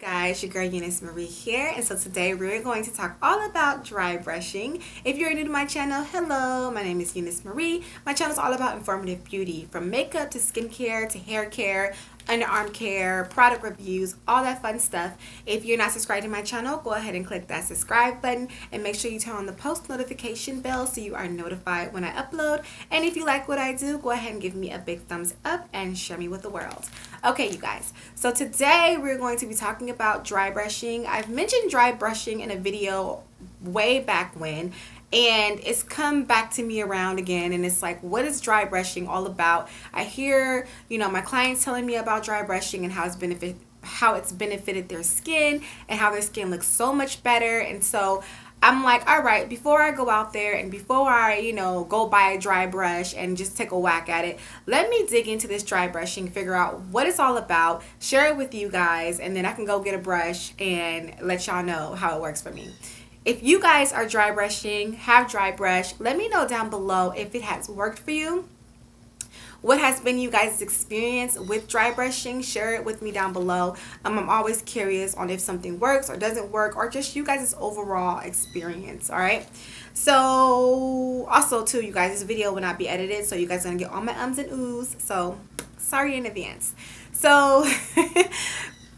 Guys, your girl Euniycemari here, and so today we're going to talk all about dry brushing. If you're new to my channel, hello, my name is Euniycemari. My channel is all about informative beauty, from makeup to skincare to hair care, underarm care, product reviews, all that fun stuff. If you're not subscribed to my channel, go ahead and click that subscribe button and make sure you turn on the post notification bell so you are notified when I upload. And if you like what I do, go ahead and give me a big thumbs up and share me with the world. Okay, you guys, so today we're going to be talking about dry brushing. I've mentioned dry brushing in a video way back when, and it's come back to me around again, and it's like, what is dry brushing all about? I hear, my clients telling me about dry brushing and how it's benefited their skin and how their skin looks so much better. And so I'm like, all right, before I go out there and before I, go buy a dry brush and just take a whack at it, let me dig into this dry brushing, figure out what it's all about, share it with you guys, and then I can go get a brush and let y'all know how it works for me. If you guys are dry brushing, have dry brush, let me know down below if it has worked for you. What has been you guys' experience with dry brushing? Share it with me down below. I'm always curious on if something works or doesn't work, or just you guys' overall experience, all right? So also too, you guys, this video will not be edited, so you guys are gonna get all my ums and oohs, so sorry in advance. So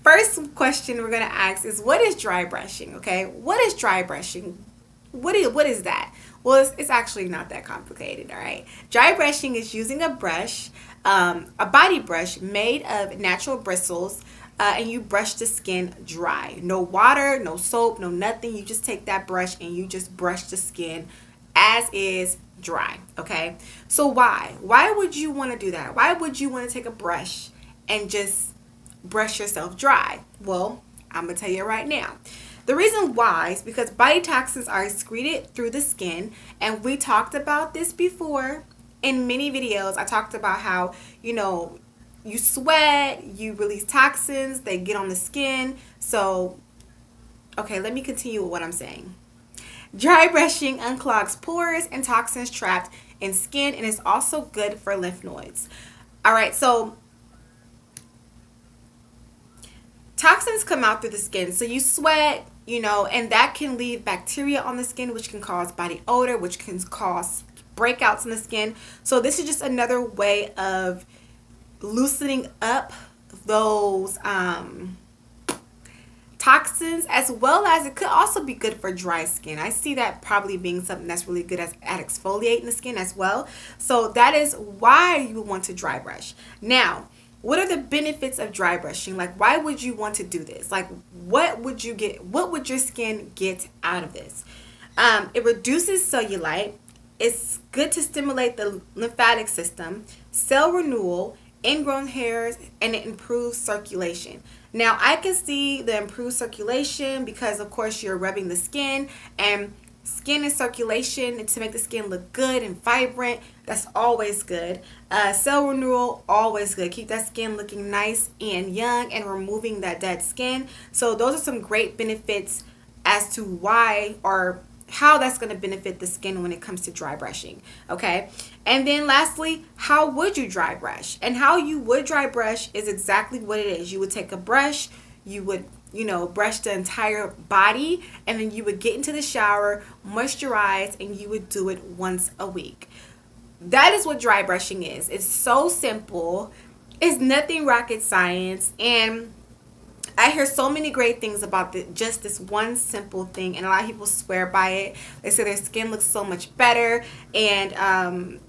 first question we're gonna ask is, what is dry brushing? Okay, what is dry brushing? What is that? Well, it's actually not that complicated, all right? Dry brushing is using a brush, a body brush made of natural bristles, and you brush the skin dry. No water, no soap, no nothing. You just take that brush and you just brush the skin as is, dry, okay? So why? Why would you want to do that? Why would you want to take a brush and just brush yourself dry? Well, I'm going to tell you right now. The reason why is because body toxins are excreted through the skin, and we talked about this before in many videos. I talked about how, you sweat, you release toxins, they get on the skin. So, okay, let me continue with what I'm saying. Dry brushing unclogs pores and toxins trapped in skin, and is also good for lymph nodes. All right, so toxins come out through the skin. So you sweat, and that can leave bacteria on the skin, which can cause body odor, which can cause breakouts in the skin. So this is just another way of loosening up those toxins, as well as it could also be good for dry skin. I see that probably being something that's really good at exfoliating the skin as well. So that is why you want to dry brush. Now, what are the benefits of dry brushing? Like, why would you want to do this? Like, what would you get? What would your skin get out of this? It reduces cellulite. It's good to stimulate the lymphatic system, cell renewal, ingrown hairs, and it improves circulation. Now, I can see the improved circulation because, of course, you're rubbing the skin, and skin and circulation to make the skin look good and vibrant. That's always good. Cell renewal, always good. Keep that skin looking nice and young and removing that dead skin. So those are some great benefits as to why or how that's going to benefit the skin when it comes to dry brushing. Okay. And then lastly, how would you dry brush? And how you would dry brush is exactly what it is. You would take a brush, you would brush the entire body, and then you would get into the shower, moisturize, and you would do it once a week. That is what dry brushing is. It's so simple. It's nothing rocket science. And I hear so many great things about just this one simple thing, and a lot of people swear by it. They say their skin looks so much better, and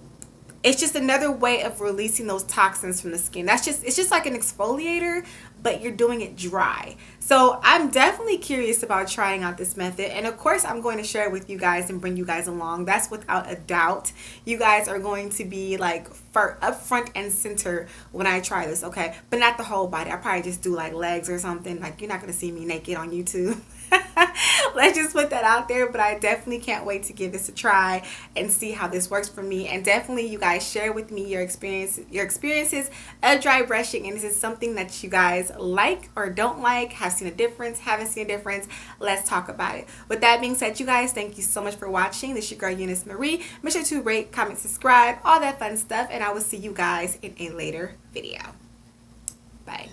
it's just another way of releasing those toxins from the skin. It's just like an exfoliator, but you're doing it dry. So I'm definitely curious about trying out this method, and of course I'm going to share it with you guys and bring you guys along. That's without a doubt. You guys are going to be like up front and center when I try this, okay? But not the whole body. I probably just do like legs or something. Like, you're not going to see me naked on YouTube. Let's just put that out there. But I definitely can't wait to give this a try and see how this works for me. And definitely, you guys, share with me your experiences of dry brushing, and this is something that you guys like or don't like, have seen a difference, haven't seen a difference. Let's talk about it. With that being said, you guys, thank you so much for watching. This is your girl Euniycemari. Make sure to rate, comment, subscribe, all that fun stuff, and I will see you guys in a later video. Bye.